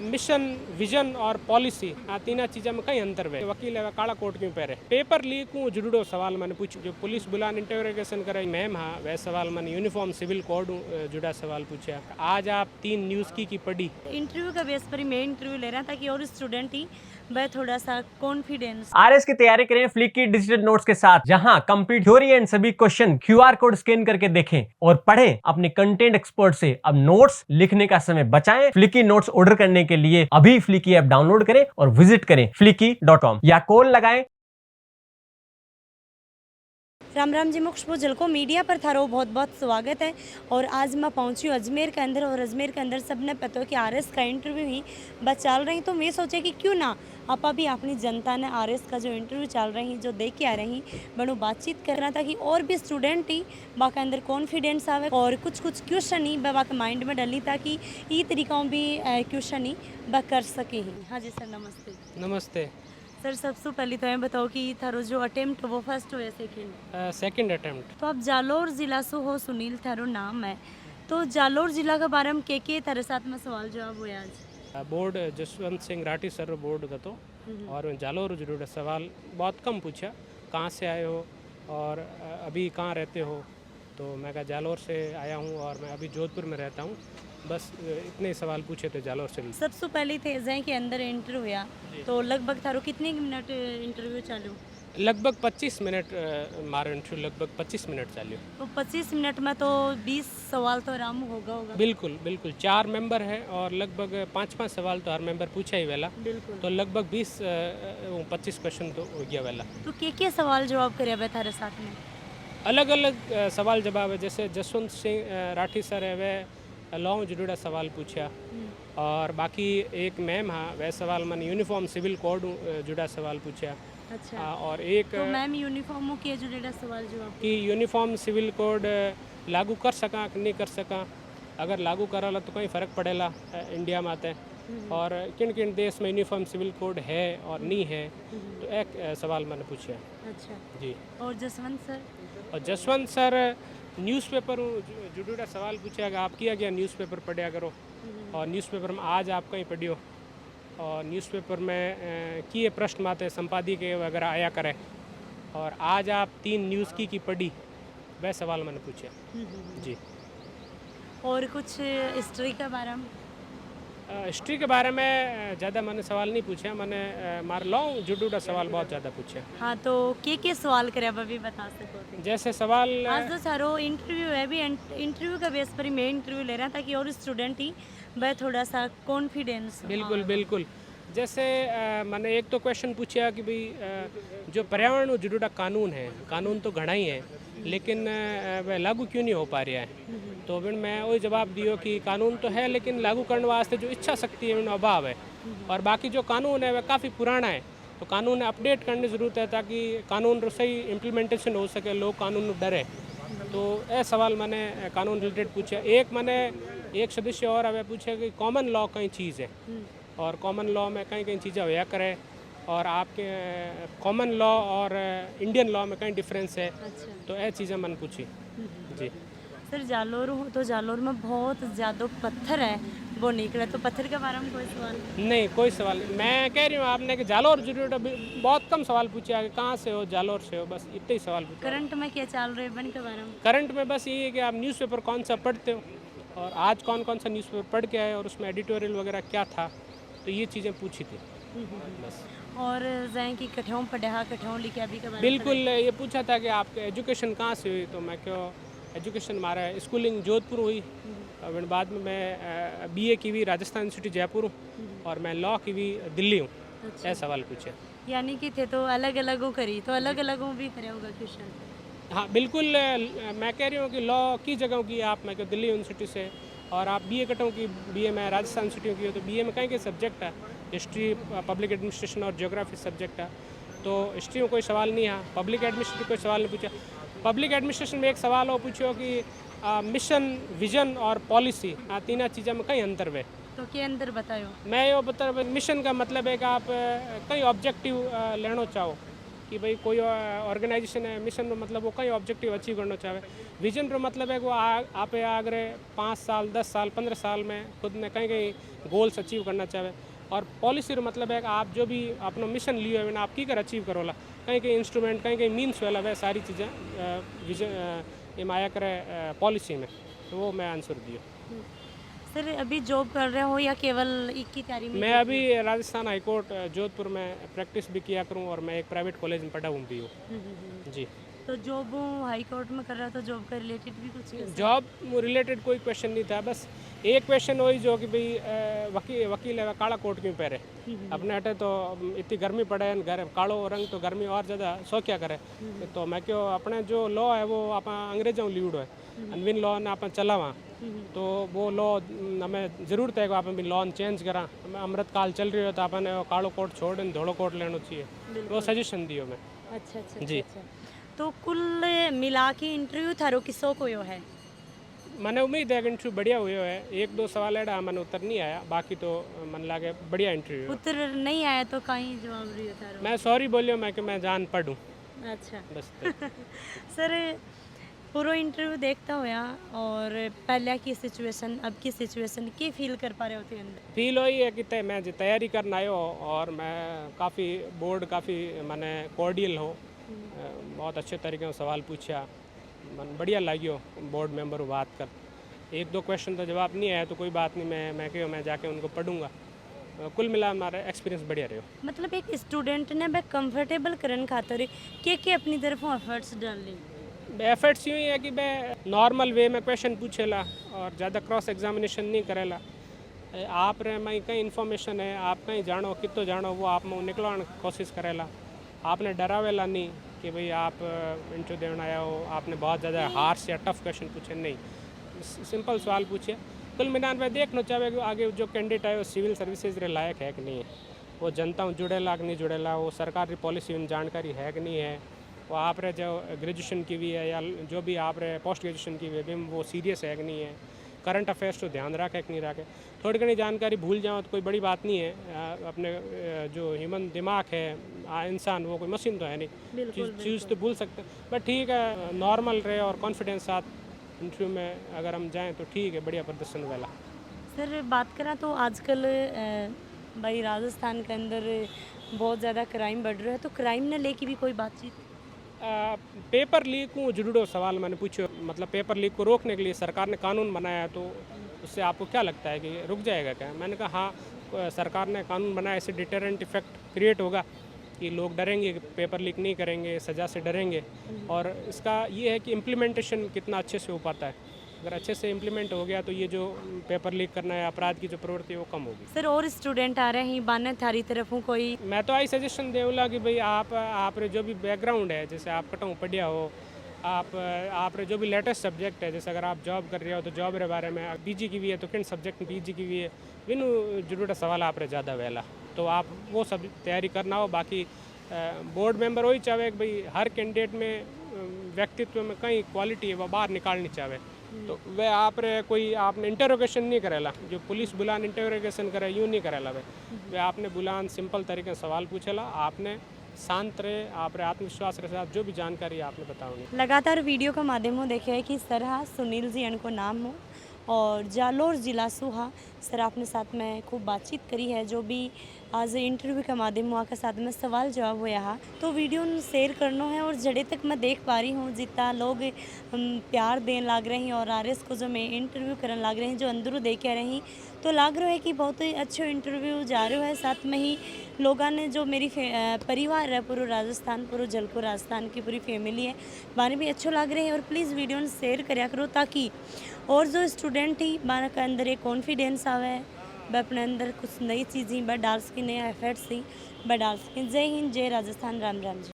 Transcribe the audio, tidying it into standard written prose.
Mission vision और policy आ तीना चीज़ा में कई अंतर है। वकील है काला कोट क्यों पहरे पेपर लीक हूँ जुड़ो सवाल मैंने पूछू जो पुलिस बुलान इंटरोगेशन करे मैम हाँ वह सवाल मैंने यूनिफॉर्म सिविल कोड जुड़ा सवाल पूछा। आज आप 3 न्यूज़ की पढ़ी इंटरव्यू का बेस पर ही मैं इंटरव्यू ले रहा था कि और स्टूडेंट ही वह थोड़ा सा कॉन्फिडेंस आरएस की तैयारी करें फ्लिक की डिजिटल नोट्स के साथ, जहां कंप्लीट थ्योरी एंड सभी क्वेश्चन क्यूआर कोड स्कैन करके देखें और पढ़ें अपने कंटेंट एक्सपर्ट से। अब नोट्स लिखने का समय बचाएं। फ्लिकी नोट्स ऑर्डर करने के लिए अभी फ्लिकी ऐप डाउनलोड करें और विजिट करें flicky.com या कॉल लगाएं। राम राम जी मुख्य जलको मीडिया पर थारो बहुत बहुत स्वागत है। और आज मैं पहुंची हूँ अजमेर के अंदर और अजमेर के अंदर सबने पता हो कि आरएस का इंटरव्यू ही बस चल रही। तो मैं सोचे कि क्यों ना आप अभी अपनी जनता ने आरएस का जो इंटरव्यू चल रही जो देख के आ रही बनो बातचीत करना ताकि और भी स्टूडेंट ही बाके अंदर कॉन्फिडेंस आवे और कुछ क्वेश्चन ही बाके माइंड में डली ताकि ये तरीक़ों भी क्वेश्चन ही बा कर सके ही। हाँ जी सर नमस्ते। नमस्ते सर सबसे पहले तो ये बताओ कि थारो जो अटेम्प्ट वो फर्स्ट हो या सेकंड अटेम्प्ट। तो आप जालोर ज़िला से हो, सुनील थारो नाम है, तो जालोर ज़िला के बारे में के थारे साथ में सवाल जवाब हुआ आज? Board Jaswant Singh Rathi sir board तो और जालोर जरूर सवाल बहुत कम पूछा कहाँ से आए हो और अभी कहाँ रहते हो। तो मैं कहा जालोर से आया हूँ और मैं अभी जोधपुर में रहता हूँ। बस इतने सवाल पूछे थे जालोर से। सबसे पहले थे जै के अंदर इंटरव्यू हुआ तो लगभग थारो कितने मिनट इंटरव्यू चालू? लगभग 25 मिनट मारो इंटरव्यू लगभग 25 मिनट चालियो। तो 25 मिनट में तो 20 सवाल तो आराम होगा। बिल्कुल बिल्कुल 4 मेंबर है और लगभग 5-5 सवाल तो हर मेंबर पूछा ही वेला। बिल्कुल तो लगभग 20-25 क्वेश्चन तो हो गया वेला। तो के सवाल जवाब करे हुए थारे साथ में? अलग अलग सवाल जवाब है। जैसे जसवंत सिंह राठी सर है वह लॉ से जुड़ा सवाल पूछा और बाकी एक मैम हाँ वह सवाल मैंने यूनिफॉर्म सिविल कोड जुड़ा सवाल पूछा। अच्छा और एक तो मैम यूनिफॉर्म के जुड़ेगा सवाल जवाब कि यूनिफॉर्म सिविल कोड लागू कर सका कि नहीं कर सका, अगर लागू कराला तो कहीं फ़र्क पड़ेला इंडिया में आते और किन किन देश में यूनिफॉर्म सिविल कोड है और नहीं है। तो एक सवाल मैंने पूछा। अच्छा जी। और जसवंत सर? और जसवंत सर न्यूज़पेपर जुड़ा सवाल पूछा कि आप किया गया न्यूज़पेपर पढ़ा करो और न्यूज़पेपर में आज आप कहीं पढ़ियो और न्यूज़पेपर में किए प्रश्न माते संपादकीय वगैरह आया करे और आज आप 3 न्यूज़ की पढ़ी वह सवाल मैंने पूछे। जी। और कुछ हिस्ट्री के बारे में? हिस्ट्री के बारे में ज़्यादा मैंने सवाल नहीं पूछा। मैंने मार लॉ जुड़ा सवाल बहुत ज़्यादा पूछे। हाँ तो के सवाल करे अब अभी बता सको थे? जैसे सवाल आज तो सारो इंटरव्यू है भी इंटरव्यू का बेस पर ही मैं इंटरव्यू ले रहा था कि और स्टूडेंट ही वह थोड़ा सा कॉन्फिडेंस। बिल्कुल बिल्कुल। जैसे मैंने एक तो क्वेश्चन पूछा कि भाई जो पर्यावरण जुड़ा कानून है, कानून तो घना ही है लेकिन वह लागू क्यों नहीं हो पा रहा है। तो फिर मैं वही जवाब दियो कि कानून तो है लेकिन लागू करने वास्ते जो इच्छा शक्ति है उनमें अभाव है और बाकी जो कानून है वह काफ़ी पुराना है। तो कानून अपडेट करने की ज़रूरत है ताकि कानून सही इम्प्लीमेंटेशन हो सके, लोग कानून डरे। तो यह सवाल मैंने कानून रिलेटेड पूछा। एक मैंने एक सदस्य और हमें पूछा कि कॉमन लॉ कई चीज़ है और कॉमन लॉ में कई कई चीज़ें होया करे और आपके कॉमन लॉ और इंडियन लॉ में कई डिफरेंस है। अच्छा। तो यह चीज़ें मैंने पूछी। जी। सर जालोर हो तो जालोर में बहुत ज़्यादा पत्थर है वो निकला, तो पत्थर के बारे में कोई सवाल नहीं? कोई सवाल नहीं। मैं कह रही हूँ आपने कि जालोर जरूर बहुत कम सवाल पूछा कि कहाँ से हो, जालोर से हो, बस इतने ही सवाल पूछा। करंट में क्या चल रहे बन के बारे में? करंट में बस ये है कि आप न्यूज़पेपर कौन सा पढ़ते हो और आज कौन कौन सा न्यूज़पेपर पढ़ के आए और उसमें एडिटोरियल वगैरह क्या था। तो ये चीज़ें पूछी थी बस। और जाए कि कठौं पढ़ा कठौं लिखे अभी के बारे में? बिल्कुल ये पूछा था कि आपके एजुकेशन कहाँ से हुई। तो मैं क्यों एजुकेशन हमारा स्कूलिंग जोधपुर हुई और बाद में मैं बीए की भी राजस्थान यूनिवर्सिटी जयपुर हूँ और मैं लॉ की भी दिल्ली हूँ। अच्छा। यह सवाल पूछे। यानी कि थे तो अलग अलग करी तो अलग अलग भी करे होगा क्वेश्चन? हाँ बिल्कुल। मैं कह रही हूँ कि लॉ की जगह की आप मैं दिल्ली यूनिवर्सिटी से और आप बीए कटों की बीए में राजस्थान यूनिवर्सिटी की हो। तो बीए में कहीं के सब्जेक्ट है हिस्ट्री, पब्लिक एडमिनिस्ट्रेशन और ज्योग्राफी सब्जेक्ट है। तो हिस्ट्री में कोई सवाल नहीं है, पब्लिक एडमिनिस्ट्रेशन कोई सवाल नहीं पूछा। पब्लिक एडमिनिस्ट्रेशन में एक सवाल हो पूछो कि मिशन विजन और पॉलिसी आ तीना चीज़ा में कई अंतर है। तो के अंदर बतायो? मैं ये बता मिशन का मतलब है कि आप कई ऑब्जेक्टिव लेना चाहो कि भाई कोई ऑर्गेनाइजेशन है मिशन रो मतलब वो कई ऑब्जेक्टिव अचीव करना चाहे। विजन रो मतलब है कि वो आप अगर 5 साल 10 साल 15 साल में खुद ने कहीं कहीं गोल्स अचीव करना चाहे। और पॉलिसी रो मतलब है कि आप जो भी अपना मिशन लियो है आप की कर अचीव करोला, कहीं कहीं इंस्ट्रूमेंट कहीं कहीं मीन्स वाला वह सारी चीज़ें विजन ये आया करे पॉलिसी में, तो वो मैं आंसर दियो। सर अभी जॉब कर रहे हो या केवल एक की तैयारी में? मैं अभी राजस्थान हाईकोर्ट जोधपुर में प्रैक्टिस भी किया करूँ और मैं एक प्राइवेट कॉलेज में पढ़ा हूँ भी हूँ। जी। तो जॉब हाई कोर्ट में कर रहा था, जॉब का रिलेटेड भी कुछ है? जॉब रिलेटेड कोई क्वेश्चन नहीं था, बस एक क्वेश्चन वही जो कि भाई वकील है काला कोट क्यों पहरे। अपने हटे तो इतनी गर्मी पड़े घर कालो रंग तो गर्मी और ज़्यादा सो क्या करे। तो मैं क्यों अपने जो लॉ है वो आप अंग्रेजों लीवड़ो है अनविन लॉ ने आप चलावा, तो वो लॉ हमें जरूरत है कि आप लॉ चेंज करा। अमृत काल चल रही हो तो आपने कालो कोट छोड़ धोलो कोट लेना चाहिए, वो सजेशन दियो मैं। अच्छा अच्छा जी। अच्छा। तो कुल मिला के इंटरव्यू थारो किसो को यो है? मैंने उम्मीद है कि इंटरव्यू बढ़िया हुए है। 1-2 सवाल एड़ा मैंने उत्तर नहीं आया, बाकी तो मन लागे बढ़िया इंटरव्यू। उत्तर नहीं आया तो कहीं जवाब रही थारो? मैं सॉरी बोलियो मैं कि मैं जान पढ़ूँ अच्छा बस। सर पूरा इंटरव्यू देखता होया और पहले की सिचुएशन अब की सिचुएशन की फील कर पा रहे होते अंदर? फील वही है कि मैं जो तैयारी करना आयो और मैं काफ़ी बोर्ड काफ़ी मैंने कॉर्डियल हो, बहुत अच्छे तरीके से सवाल पूछा, मन बढ़िया लगियो बोर्ड मेंबर बात कर। 1-2 क्वेश्चन तो जवाब नहीं आया तो कोई बात नहीं, मैं जाके उनको पढ़ूंगा। कुल मिला हमारा एक्सपीरियंस बढ़िया रहो। मतलब एक स्टूडेंट ने मैं कंफर्टेबल करन खातर के अपनी तरफों एफर्ट्स डाल ली? एफर्ट्स यूँ ही है कि मैं नॉर्मल वे में क्वेश्चन पूछेला और ज़्यादा क्रॉस एग्जामिनेशन नहीं करेला। आप रे में कई इन्फॉर्मेशन है, आप कहीं जानो कितो जानो वो आप में निकलवाने की कोशिश करेला। आपने डरावेला नहीं कि भाई आप इंटरव्यू देना आया हो, आपने बहुत ज़्यादा हार्श या टफ क्वेश्चन पूछे नहीं, सिंपल सवाल पूछे। कुल मिलान में देखना चाहे कि आगे जो कैंडिडेट है वो सिविल सर्विसेज रे लायक है कि नहीं है, वो जनता जुड़ेला कि नहीं जुड़ेला, वो सरकारी पॉलिसी में जानकारी है कि नहीं है, वो आप रे जो ग्रेजुएशन की भी है या जो भी आप रे पोस्ट ग्रेजुएशन की भी वो सीरियस है कि नहीं है, करंट अफेयर्स तो ध्यान रखे कि नहीं रखे। थोड़ी घनी जानकारी भूल जाओ तो कोई बड़ी बात नहीं है। अपने जो ह्यूमन दिमाग है इंसान वो कोई मशीन तो है नहीं, चीज़ तो भूल सकते हैं, बट ठीक है नॉर्मल रहे और कॉन्फिडेंस साथ इंटरव्यू में अगर हम जाएँ तो ठीक है, बढ़िया प्रदर्शन वाला। सर बात करा तो आजकल भाई राजस्थान के अंदर बहुत ज़्यादा क्राइम बढ़ रहा है, तो क्राइम ने लेके भी कोई बातचीत? पेपर लीक को जुड़ो सवाल मैंने पूछो, मतलब पेपर लीक को रोकने के लिए सरकार ने कानून बनाया है, तो उससे आपको क्या लगता है कि रुक जाएगा क्या? मैंने कहा हाँ, सरकार ने कानून बनाया, इससे डिटरेंट इफेक्ट क्रिएट होगा कि लोग डरेंगे कि पेपर लीक नहीं करेंगे, सज़ा से डरेंगे। और इसका ये है कि इम्प्लीमेंटेशन कितना अच्छे से हो पाता है। अगर अच्छे से इम्प्लीमेंट हो गया तो ये जो पेपर लीक करना है अपराध की जो प्रवृत्ति है वो कम होगी। सर और स्टूडेंट आ रहे हैं बाने थारी तरफों कोई? मैं तो आई सजेशन देऊँगा कि भाई आप जो भी बैकग्राउंड है, जैसे आप कटों पढ़िया हो, आप जो भी लेटेस्ट सब्जेक्ट है, जैसे अगर आप जॉब कर रहे हो तो जॉब के बारे में, पीजी की भी है तो किन सब्जेक्ट में पीजी की भी है, बिनु जरूरत सवाल आप ज़्यादा वेला, तो आप वो सब तैयारी करना हो। बाकी बोर्ड मेंबर वही चाहे कि भाई हर कैंडिडेट में व्यक्तित्व में कई क्वालिटी है वो बाहर निकालनी चाहे, तो वह आप रे कोई आपने इंटरोगेशन नहीं करेला, जो पुलिस बुलान इंटरोगेशन करे यूँ नहीं करेला, वह आपने बुलान सिंपल तरीके से सवाल पूछेला, आपने शांत रहे, आप रे आत्मविश्वास के साथ जो भी जानकारी आपने बताओगे। लगातार वीडियो का माध्यम हो देखे है कि इस तरह सुनील जी इनको नाम हो और जालोर जिला सुहा सर आपने साथ में खूब बातचीत करी है, जो भी आज इंटरव्यू के माध्यम हुआ के साथ में सवाल जवाब हुआ है, तो वीडियो शेयर करना है। और जड़े तक मैं देख पा रही हूँ जितना लोग प्यार देने लग रहे हैं और आरएस को जो मैं इंटरव्यू करने लग रहे हैं, जो अंदरू देख रही, तो लग रहा है कि बहुत ही अच्छो इंटरव्यू जा रहा है। साथ में ही लोगों ने जो मेरी परिवार है पूरा राजस्थान, पूरा जलपुर राजस्थान की पूरी फैमिली है, बारे भी अच्छो लग रहे हैं। और प्लीज़ वीडियो शेयर करा करो ताकि और जो स्टूडेंट ही बारा के अंदर एक कॉन्फिडेंस आवे, वह अपने अंदर कुछ नई चीज़ें बा डाल सकें, नया एफर्ट्स ही बा डाल सकें। जय हिंद, जय राजस्थान, राम राम जी।